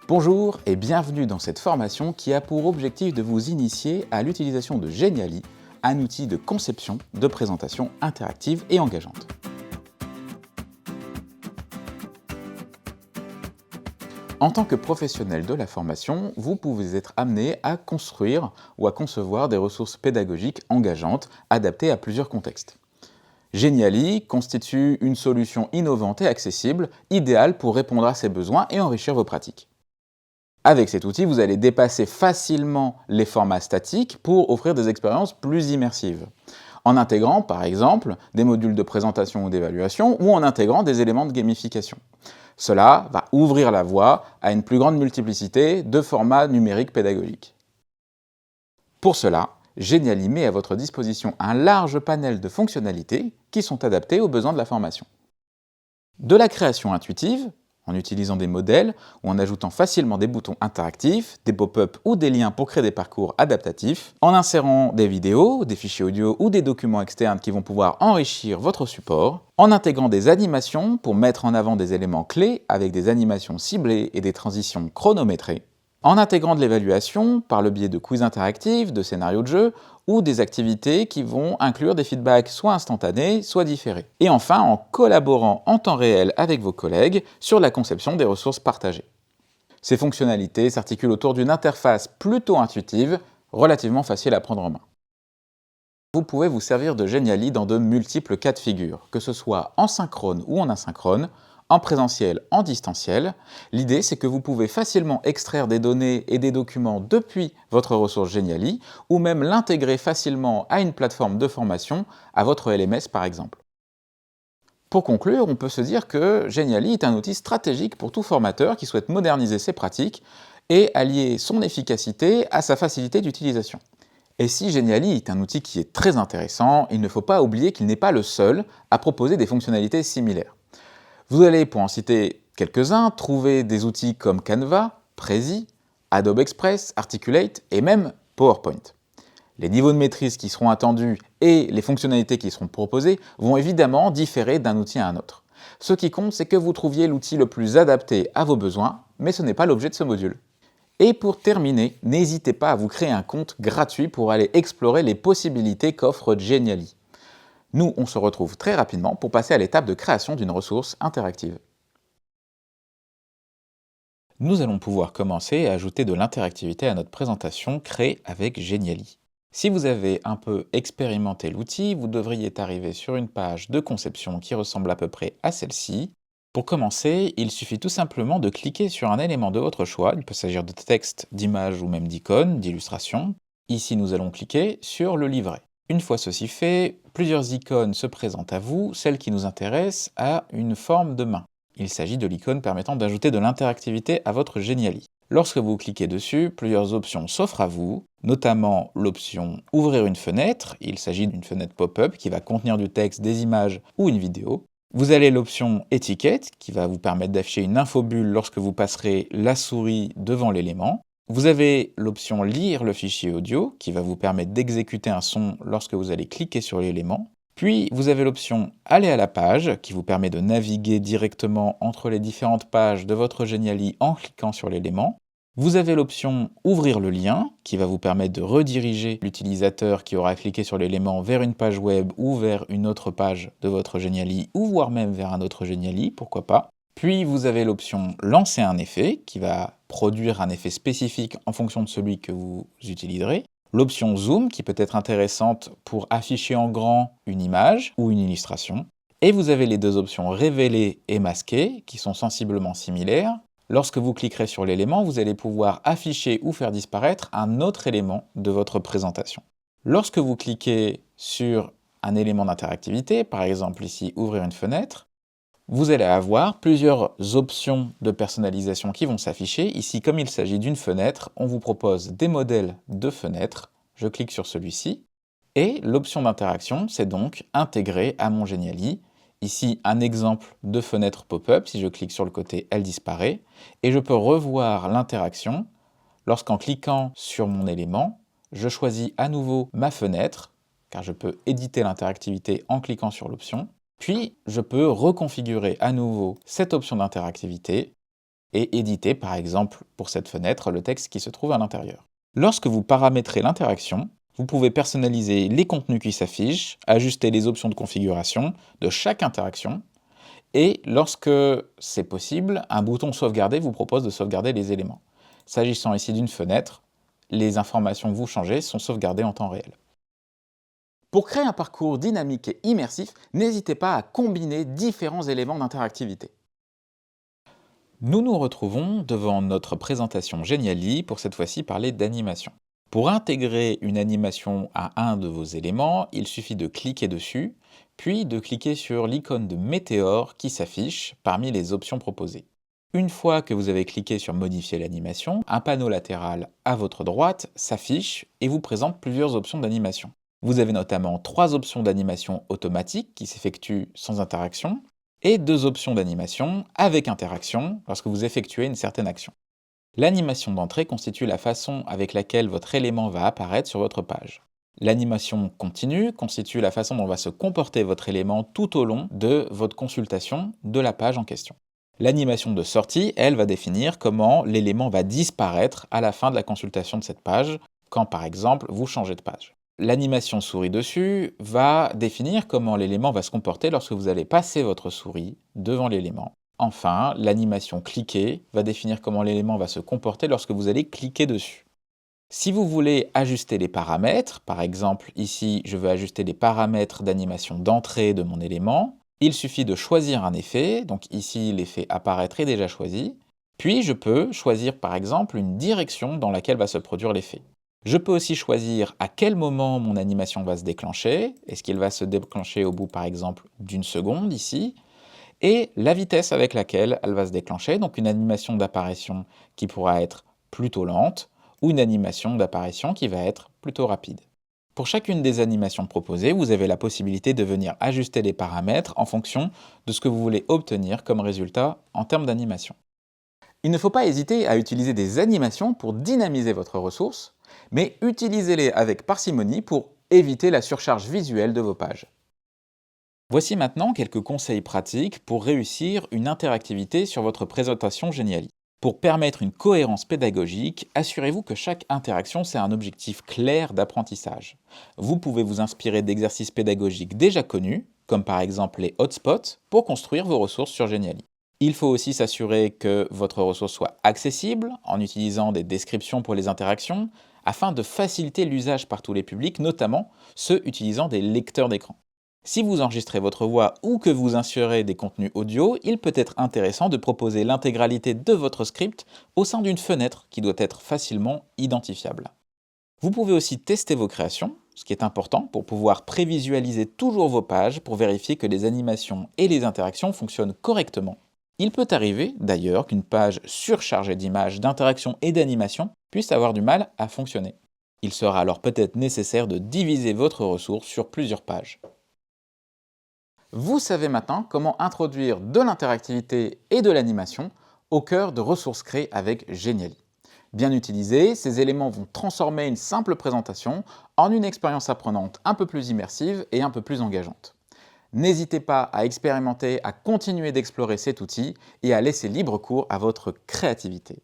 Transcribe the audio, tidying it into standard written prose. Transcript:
Bonjour et bienvenue dans cette formation qui a pour objectif de vous initier à l'utilisation de Genially, un outil de conception de présentation interactive et engageante. En tant que professionnel de la formation, vous pouvez être amené à construire ou à concevoir des ressources pédagogiques engageantes adaptées à plusieurs contextes. Genially constitue une solution innovante et accessible, idéale pour répondre à ces besoins et enrichir vos pratiques. Avec cet outil, vous allez dépasser facilement les formats statiques pour offrir des expériences plus immersives, en intégrant par exemple des modules de présentation ou d'évaluation ou en intégrant des éléments de gamification. Cela va ouvrir la voie à une plus grande multiplicité de formats numériques pédagogiques. Pour cela, Genially met à votre disposition un large panel de fonctionnalités qui sont adaptées aux besoins de la formation. De la création intuitive, en utilisant des modèles ou en ajoutant facilement des boutons interactifs, des pop-up ou des liens pour créer des parcours adaptatifs, en insérant des vidéos, des fichiers audio ou des documents externes qui vont pouvoir enrichir votre support, en intégrant des animations pour mettre en avant des éléments clés avec des animations ciblées et des transitions chronométrées, en intégrant de l'évaluation par le biais de quiz interactifs, de scénarios de jeu ou des activités qui vont inclure des feedbacks soit instantanés, soit différés. Et enfin, en collaborant en temps réel avec vos collègues sur la conception des ressources partagées. Ces fonctionnalités s'articulent autour d'une interface plutôt intuitive, relativement facile à prendre en main. Vous pouvez vous servir de Genially dans de multiples cas de figure, que ce soit en synchrone ou en asynchrone, en présentiel, en distanciel. L'idée, c'est que vous pouvez facilement extraire des données et des documents depuis votre ressource Genially, ou même l'intégrer facilement à une plateforme de formation, à votre LMS par exemple. Pour conclure, on peut se dire que Genially est un outil stratégique pour tout formateur qui souhaite moderniser ses pratiques et allier son efficacité à sa facilité d'utilisation. Et si Genially est un outil qui est très intéressant, il ne faut pas oublier qu'il n'est pas le seul à proposer des fonctionnalités similaires. Vous allez, pour en citer quelques-uns, trouver des outils comme Canva, Prezi, Adobe Express, Articulate et même PowerPoint. Les niveaux de maîtrise qui seront attendus et les fonctionnalités qui seront proposées vont évidemment différer d'un outil à un autre. Ce qui compte, c'est que vous trouviez l'outil le plus adapté à vos besoins, mais ce n'est pas l'objet de ce module. Et pour terminer, n'hésitez pas à vous créer un compte gratuit pour aller explorer les possibilités qu'offre Genially. Nous, on se retrouve très rapidement pour passer à l'étape de création d'une ressource interactive. Nous allons pouvoir commencer à ajouter de l'interactivité à notre présentation créée avec Genially. Si vous avez un peu expérimenté l'outil, vous devriez arriver sur une page de conception qui ressemble à peu près à celle-ci. Pour commencer, il suffit tout simplement de cliquer sur un élément de votre choix. Il peut s'agir de texte, d'image ou même d'icône, d'illustration. Ici, nous allons cliquer sur le livret. Une fois ceci fait, plusieurs icônes se présentent à vous. Celle qui nous intéresse a une forme de main. Il s'agit de l'icône permettant d'ajouter de l'interactivité à votre Genially. Lorsque vous cliquez dessus, plusieurs options s'offrent à vous, notamment l'option « Ouvrir une fenêtre ». Il s'agit d'une fenêtre pop-up qui va contenir du texte, des images ou une vidéo. Vous avez l'option « Étiquette » qui va vous permettre d'afficher une infobulle lorsque vous passerez la souris devant l'élément. Vous avez l'option « Lire le fichier audio » qui va vous permettre d'exécuter un son lorsque vous allez cliquer sur l'élément. Puis vous avez l'option « Aller à la page » qui vous permet de naviguer directement entre les différentes pages de votre Genially en cliquant sur l'élément. Vous avez l'option « Ouvrir le lien » qui va vous permettre de rediriger l'utilisateur qui aura cliqué sur l'élément vers une page web ou vers une autre page de votre Genially ou voire même vers un autre Genially, pourquoi pas. Puis vous avez l'option « Lancer un effet » qui va produire un effet spécifique en fonction de celui que vous utiliserez. L'option Zoom qui peut être intéressante pour afficher en grand une image ou une illustration. Et vous avez les deux options Révéler et Masquer qui sont sensiblement similaires. Lorsque vous cliquerez sur l'élément, vous allez pouvoir afficher ou faire disparaître un autre élément de votre présentation. Lorsque vous cliquez sur un élément d'interactivité, par exemple ici Ouvrir une fenêtre, vous allez avoir plusieurs options de personnalisation qui vont s'afficher. Ici, comme il s'agit d'une fenêtre, on vous propose des modèles de fenêtres. Je clique sur celui-ci. Et l'option d'interaction, c'est donc intégrer à mon Genially. Ici, un exemple de fenêtre pop-up. Si je clique sur le côté, elle disparaît. Et je peux revoir l'interaction. Lorsqu'en cliquant sur mon élément, je choisis à nouveau ma fenêtre, car je peux éditer l'interactivité en cliquant sur l'option. Puis, je peux reconfigurer à nouveau cette option d'interactivité et éditer par exemple pour cette fenêtre le texte qui se trouve à l'intérieur. Lorsque vous paramétrez l'interaction, vous pouvez personnaliser les contenus qui s'affichent, ajuster les options de configuration de chaque interaction, et lorsque c'est possible, un bouton sauvegarder vous propose de sauvegarder les éléments. S'agissant ici d'une fenêtre, les informations que vous changez sont sauvegardées en temps réel. Pour créer un parcours dynamique et immersif, n'hésitez pas à combiner différents éléments d'interactivité. Nous nous retrouvons devant notre présentation Geniali pour cette fois-ci parler d'animation. Pour intégrer une animation à un de vos éléments, il suffit de cliquer dessus, puis de cliquer sur l'icône de météore qui s'affiche parmi les options proposées. Une fois que vous avez cliqué sur modifier l'animation, un panneau latéral à votre droite s'affiche et vous présente plusieurs options d'animation. Vous avez notamment 3 options d'animation automatique qui s'effectuent sans interaction et 2 options d'animation avec interaction lorsque vous effectuez une certaine action. L'animation d'entrée constitue la façon avec laquelle votre élément va apparaître sur votre page. L'animation continue constitue la façon dont va se comporter votre élément tout au long de votre consultation de la page en question. L'animation de sortie, elle, va définir comment l'élément va disparaître à la fin de la consultation de cette page, quand par exemple vous changez de page. L'animation souris dessus va définir comment l'élément va se comporter lorsque vous allez passer votre souris devant l'élément. Enfin, l'animation cliquer va définir comment l'élément va se comporter lorsque vous allez cliquer dessus. Si vous voulez ajuster les paramètres, par exemple ici je veux ajuster les paramètres d'animation d'entrée de mon élément, il suffit de choisir un effet, donc ici l'effet apparaître est déjà choisi, puis je peux choisir par exemple une direction dans laquelle va se produire l'effet. Je peux aussi choisir à quel moment mon animation va se déclencher, est-ce qu'il va se déclencher au bout par exemple d'une seconde ici, et la vitesse avec laquelle elle va se déclencher, donc une animation d'apparition qui pourra être plutôt lente, ou une animation d'apparition qui va être plutôt rapide. Pour chacune des animations proposées, vous avez la possibilité de venir ajuster les paramètres en fonction de ce que vous voulez obtenir comme résultat en termes d'animation. Il ne faut pas hésiter à utiliser des animations pour dynamiser votre ressource, mais utilisez-les avec parcimonie pour éviter la surcharge visuelle de vos pages. Voici maintenant quelques conseils pratiques pour réussir une interactivité sur votre présentation Geniali. Pour permettre une cohérence pédagogique, assurez-vous que chaque interaction sert un objectif clair d'apprentissage. Vous pouvez vous inspirer d'exercices pédagogiques déjà connus, comme par exemple les hotspots, pour construire vos ressources sur Geniali. Il faut aussi s'assurer que votre ressource soit accessible en utilisant des descriptions pour les interactions, afin de faciliter l'usage par tous les publics, notamment ceux utilisant des lecteurs d'écran. Si vous enregistrez votre voix ou que vous insérez des contenus audio, il peut être intéressant de proposer l'intégralité de votre script au sein d'une fenêtre qui doit être facilement identifiable. Vous pouvez aussi tester vos créations, ce qui est important pour pouvoir prévisualiser toujours vos pages pour vérifier que les animations et les interactions fonctionnent correctement. Il peut arriver d'ailleurs qu'une page surchargée d'images, d'interactions et d'animations puisse avoir du mal à fonctionner. Il sera alors peut-être nécessaire de diviser votre ressource sur plusieurs pages. Vous savez maintenant comment introduire de l'interactivité et de l'animation au cœur de ressources créées avec Geniali. Bien utilisés, ces éléments vont transformer une simple présentation en une expérience apprenante un peu plus immersive et un peu plus engageante. N'hésitez pas à expérimenter, à continuer d'explorer cet outil et à laisser libre cours à votre créativité.